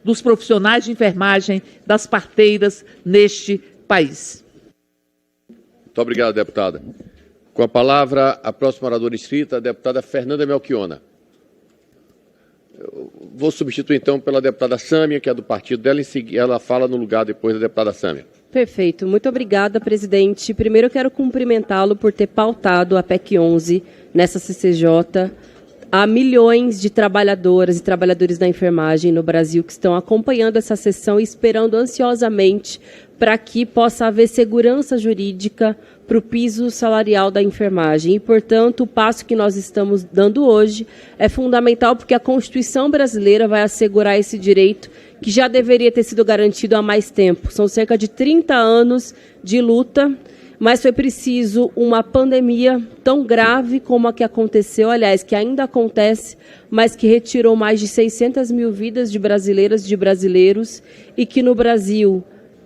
dos profissionais de enfermagem, das parteiras neste país. Muito obrigado, deputada. Com a palavra, a próxima oradora inscrita, a deputada Fernanda Melchiona. Eu vou substituir, então, pela deputada Sâmia, que é do partido dela, em seguida ela fala no lugar depois da deputada Sâmia. Perfeito. Muito obrigada, presidente. Primeiro, eu quero cumprimentá-lo por ter pautado a PEC 11 nessa CCJ. Há milhões de trabalhadoras e trabalhadores da enfermagem no Brasil que estão acompanhando essa sessão e esperando ansiosamente para que possa haver segurança jurídica para o piso salarial da enfermagem. E, portanto, o passo que nós estamos dando hoje é fundamental porque a Constituição brasileira vai assegurar esse direito que já deveria ter sido garantido há mais tempo. São cerca de 30 anos de luta, mas foi preciso uma pandemia tão grave como a que aconteceu, aliás, que ainda acontece, mas que retirou mais de 600 mil vidas de brasileiras e de brasileiros, e que no Brasil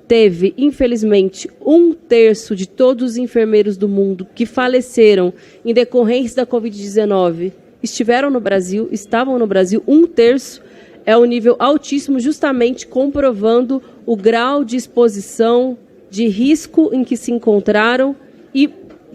teve, infelizmente, 1/3 de todos os enfermeiros do mundo que faleceram em decorrência da Covid-19 estiveram no Brasil, estavam no Brasil, 1/3 é um nível altíssimo, justamente comprovando o grau de exposição, de risco em que se encontraram e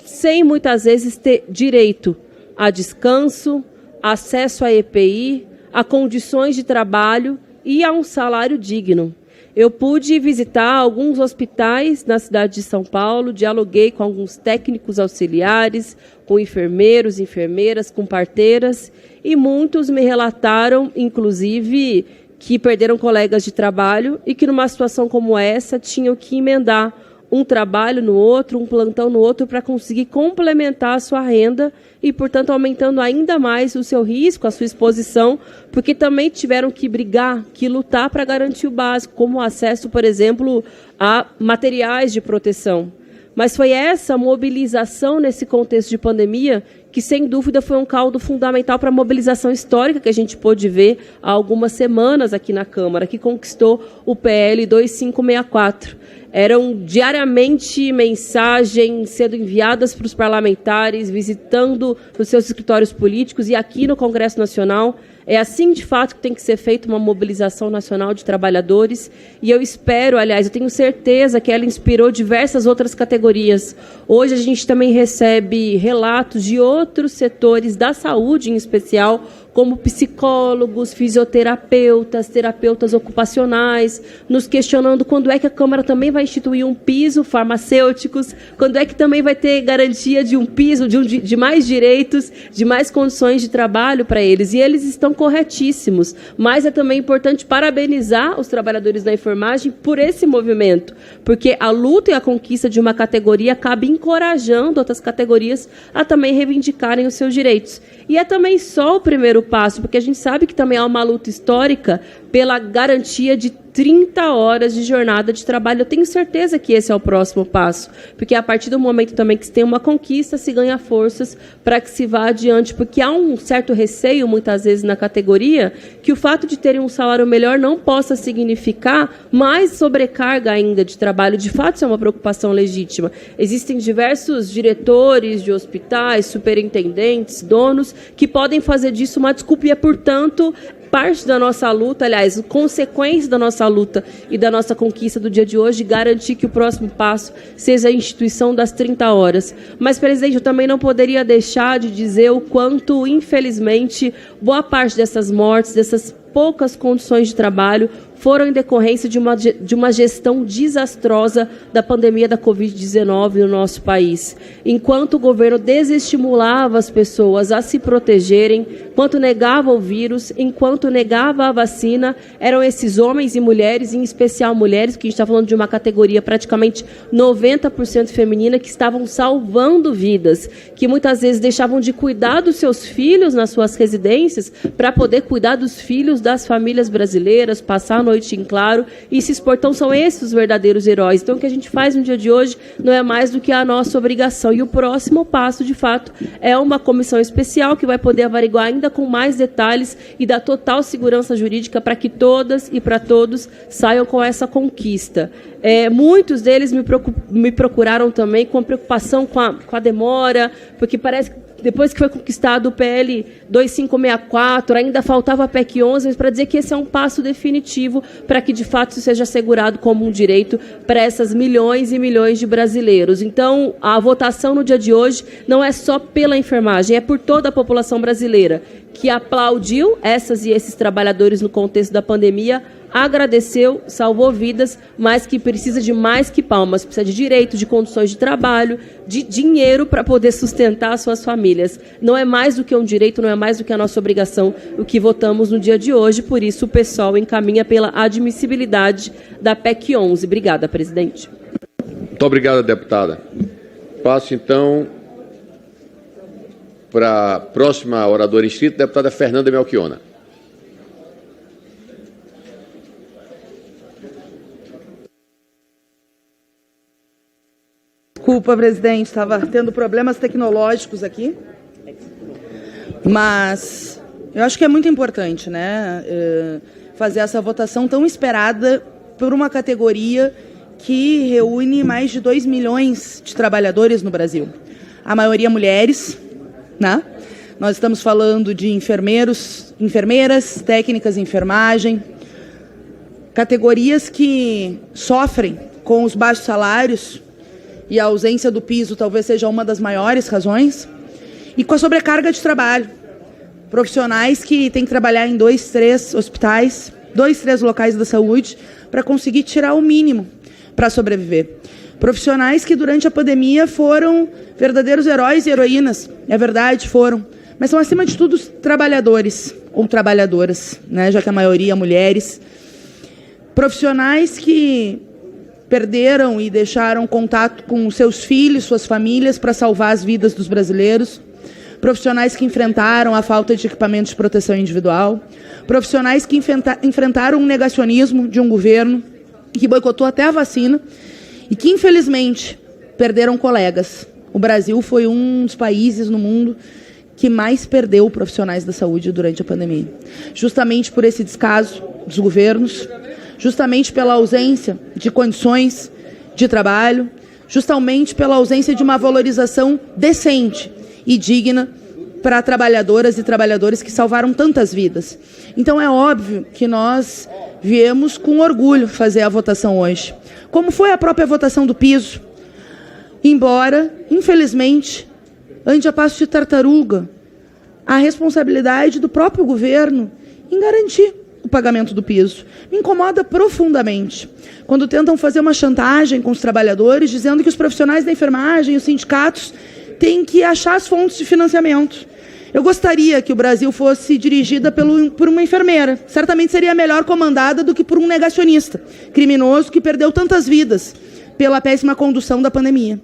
sem muitas vezes ter direito a descanso, acesso à EPI, a condições de trabalho e a um salário digno. Eu pude visitar alguns hospitais na cidade de São Paulo, dialoguei com alguns técnicos auxiliares, com enfermeiros, enfermeiras, com parteiras, e muitos me relataram, inclusive, que perderam colegas de trabalho e que numa situação como essa tinham que emendar um trabalho no outro, um plantão no outro, para conseguir complementar a sua renda e, portanto, aumentando ainda mais o seu risco, a sua exposição, porque também tiveram que brigar, que lutar para garantir o básico, como o acesso, por exemplo, a materiais de proteção. Mas foi essa mobilização nesse contexto de pandemia que, sem dúvida, foi um caldo fundamental para a mobilização histórica que a gente pôde ver há algumas semanas aqui na Câmara, que conquistou o PL 2564. Eram diariamente mensagens sendo enviadas para os parlamentares, visitando os seus escritórios políticos e aqui no Congresso Nacional. É assim, de fato, que tem que ser feita uma mobilização nacional de trabalhadores. E eu espero, aliás, eu tenho certeza que ela inspirou diversas outras categorias. Hoje a gente também recebe relatos de outros setores da saúde, em especial, como psicólogos, fisioterapeutas, terapeutas ocupacionais, nos questionando quando é que a Câmara também vai instituir um piso, farmacêuticos, quando é que também vai ter garantia de um piso, de mais direitos, de mais condições de trabalho para eles. E eles estão corretíssimos. Mas é também importante parabenizar os trabalhadores da enfermagem por esse movimento, porque a luta e a conquista de uma categoria acaba encorajando outras categorias a também reivindicarem os seus direitos. E é também só o primeiro passo, porque a gente sabe que também há uma luta histórica pela garantia de 30 horas de jornada de trabalho. Eu tenho certeza que esse é o próximo passo, porque a partir do momento também que se tem uma conquista, se ganha forças para que se vá adiante, porque há um certo receio, muitas vezes, na categoria, que o fato de terem um salário melhor não possa significar mais sobrecarga ainda de trabalho. De fato, isso é uma preocupação legítima. Existem diversos diretores de hospitais, superintendentes, donos, que podem fazer disso uma desculpa e é, portanto, parte da nossa luta, aliás, consequência da nossa luta e da nossa conquista do dia de hoje, garantir que o próximo passo seja a instituição das 30 horas. Mas, presidente, eu também não poderia deixar de dizer o quanto, infelizmente, boa parte dessas mortes, dessas poucas condições de trabalho, foram em decorrência de uma gestão desastrosa da pandemia da Covid-19 no nosso país. Enquanto o governo desestimulava as pessoas a se protegerem, enquanto negava o vírus, enquanto negava a vacina, eram esses homens e mulheres, em especial mulheres, que a gente está falando de uma categoria praticamente 90% feminina, que estavam salvando vidas, que muitas vezes deixavam de cuidar dos seus filhos nas suas residências para poder cuidar dos filhos das famílias brasileiras, passar a noite em claro e se expor. Então, são esses os verdadeiros heróis. Então, o que a gente faz no dia de hoje não é mais do que a nossa obrigação. E o próximo passo, de fato, é uma comissão especial que vai poder averiguar ainda com mais detalhes e dar total segurança jurídica para que todas e para todos saiam com essa conquista. Muitos deles me procuraram também com preocupação com a demora, porque parece que depois que foi conquistado o PL 2564, ainda faltava a PEC 11, para dizer que esse é um passo definitivo para que, de fato, isso seja assegurado como um direito para essas milhões e milhões de brasileiros. Então, a votação no dia de hoje não é só pela enfermagem, é por toda a população brasileira que aplaudiu essas e esses trabalhadores no contexto da pandemia, agradeceu, salvou vidas, mas que precisa de mais que palmas, precisa de direito, de condições de trabalho, de dinheiro para poder sustentar as suas famílias. Não é mais do que um direito, não é mais do que a nossa obrigação o que votamos no dia de hoje, por isso o PSOL encaminha pela admissibilidade da PEC 11. Obrigada, presidente. Muito obrigado, deputada. Passo, então, para a próxima oradora inscrita, deputada Fernanda Melchiona. Desculpa, presidente, estava tendo problemas tecnológicos aqui. Mas eu acho que é muito importante, né, fazer essa votação tão esperada por uma categoria que reúne mais de 2 milhões de trabalhadores no Brasil. A maioria mulheres, né? Nós estamos falando de enfermeiros, enfermeiras, técnicas de enfermagem, categorias que sofrem com os baixos salários, e a ausência do piso talvez seja uma das maiores razões, e com a sobrecarga de trabalho. Profissionais que têm que trabalhar em 2, 3 hospitais, 2, 3 locais da saúde, para conseguir tirar o mínimo para sobreviver. Profissionais que durante a pandemia foram verdadeiros heróis e heroínas, é verdade, foram, mas são acima de tudo trabalhadores ou trabalhadoras, né, já que a maioria mulheres. Profissionais que perderam e deixaram contato com seus filhos, suas famílias, para salvar as vidas dos brasileiros. Profissionais que enfrentaram a falta de equipamentos de proteção individual. Profissionais que enfrentaram um negacionismo de um governo que boicotou até a vacina e que, infelizmente, perderam colegas. O Brasil foi um dos países no mundo que mais perdeu profissionais da saúde durante a pandemia. Justamente por esse descaso dos governos, justamente pela ausência de condições de trabalho, justamente pela ausência de uma valorização decente e digna para trabalhadoras e trabalhadores que salvaram tantas vidas. Então é óbvio que nós viemos com orgulho fazer a votação hoje, como foi a própria votação do piso, embora, infelizmente, ande a passo de tartaruga a responsabilidade do próprio governo em garantir o pagamento do piso. Me incomoda profundamente quando tentam fazer uma chantagem com os trabalhadores, dizendo que os profissionais da enfermagem, os sindicatos, têm que achar as fontes de financiamento. Eu gostaria que o Brasil fosse dirigida por uma enfermeira. Certamente seria melhor comandada do que por um negacionista criminoso que perdeu tantas vidas pela péssima condução da pandemia.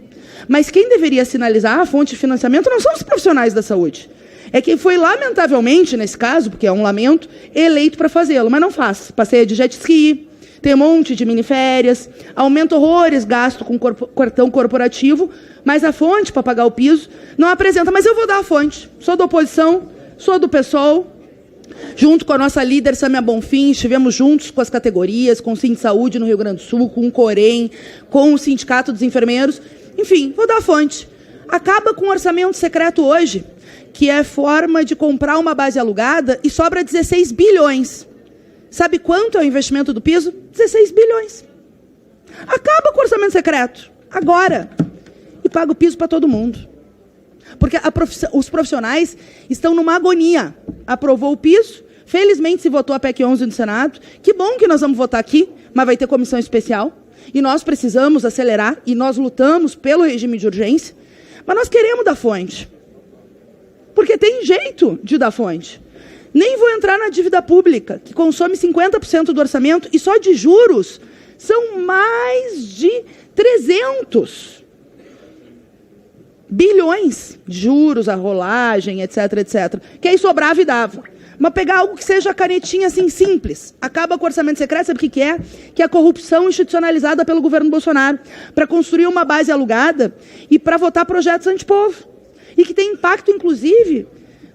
Mas quem deveria sinalizar a fonte de financiamento não são os profissionais da saúde. É quem foi, lamentavelmente, nesse caso, porque é um lamento, eleito para fazê-lo, mas não faz. Passeia de jet ski, tem um monte de miniférias, aumenta horrores gasto com cartão corporativo, mas a fonte para pagar o piso não apresenta. Mas eu vou dar a fonte. Sou da oposição, sou do PSOL, junto com a nossa líder, Samia Bonfim, estivemos juntos com as categorias, com o Sindsaúde no Rio Grande do Sul, com o Corém, com o Sindicato dos Enfermeiros. Enfim, vou dar a fonte. Acaba com o orçamento secreto hoje, que é forma de comprar uma base alugada, e sobra 16 bilhões. Sabe quanto é o investimento do piso? 16 bilhões. Acaba com o orçamento secreto, agora, e paga o piso para todo mundo. Porque os profissionais estão numa agonia. Aprovou o piso, felizmente se votou a PEC 11 no Senado, que bom que nós vamos votar aqui, mas vai ter comissão especial, e nós precisamos acelerar, e nós lutamos pelo regime de urgência, mas nós queremos dar fonte. Porque tem jeito de dar fonte. Nem vou entrar na dívida pública, que consome 50% do orçamento, e só de juros são mais de 300 bilhões de juros, a rolagem, etc, etc. Que aí sobrava e dava. Mas pegar algo que seja canetinha assim, simples. Acaba com o orçamento secreto, sabe o que é? Que é a corrupção institucionalizada pelo governo Bolsonaro, para construir uma base alugada e para votar projetos antipovo. E que tem impacto, inclusive,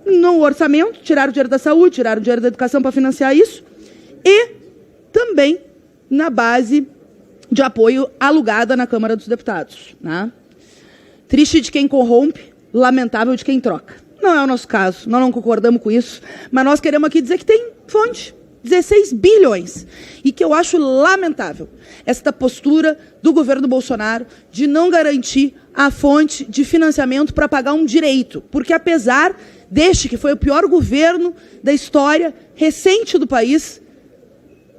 no orçamento, tirar o dinheiro da saúde, tirar o dinheiro da educação para financiar isso, e também na base de apoio alugada na Câmara dos Deputados. Né? Triste de quem corrompe, lamentável de quem troca. Não é o nosso caso, nós não concordamos com isso, mas nós queremos aqui dizer que tem fonte, 16 bilhões, e que eu acho lamentável esta postura do governo Bolsonaro de não garantir a fonte de financiamento para pagar um direito, porque apesar deste que foi o pior governo da história recente do país,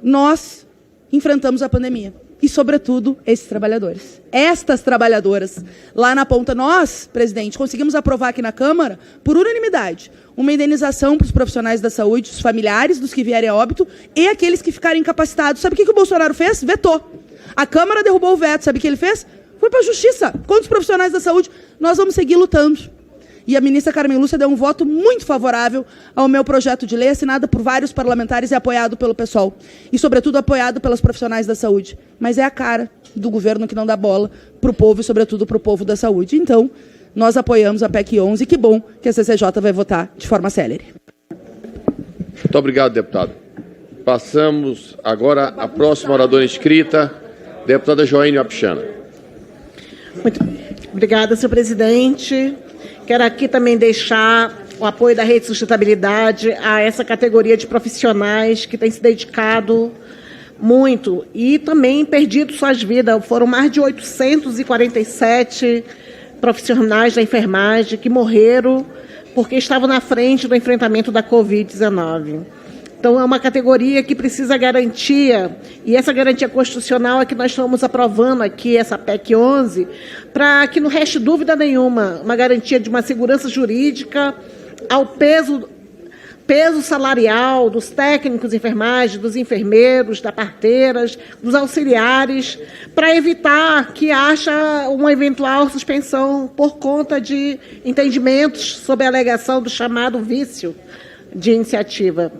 nós enfrentamos a pandemia. E, sobretudo, esses trabalhadores. Estas trabalhadoras, lá na ponta, nós, presidente, conseguimos aprovar aqui na Câmara, por unanimidade, uma indenização para os profissionais da saúde, os familiares dos que vierem a óbito e aqueles que ficarem incapacitados. Sabe o que o Bolsonaro fez? Vetou. A Câmara derrubou o veto. Sabe o que ele fez? Foi para a Justiça contra os profissionais da saúde. Nós vamos seguir lutando. E a ministra Carmen Lúcia deu um voto muito favorável ao meu projeto de lei, assinado por vários parlamentares e apoiado pelo PSOL. E, sobretudo, apoiado pelas profissionais da saúde. Mas é a cara do governo que não dá bola para o povo e, sobretudo, para o povo da saúde. Então, nós apoiamos a PEC 11 e que bom que a CCJ vai votar de forma célere. Muito obrigado, deputado. Passamos agora à próxima oradora inscrita, deputada Joênia Wapichana. Muito obrigada, senhor presidente. Quero aqui também deixar o apoio da Rede Sustentabilidade a essa categoria de profissionais que tem se dedicado muito e também perdido suas vidas. Foram mais de 847 profissionais da enfermagem que morreram porque estavam na frente do enfrentamento da Covid-19. Então, é uma categoria que precisa garantia, e essa garantia constitucional é que nós estamos aprovando aqui, essa PEC 11, para que não reste dúvida nenhuma, uma garantia de uma segurança jurídica ao peso salarial dos técnicos de enfermagem, dos enfermeiros, das parteiras, dos auxiliares, para evitar que haja uma eventual suspensão por conta de entendimentos sob a alegação do chamado vício de iniciativa.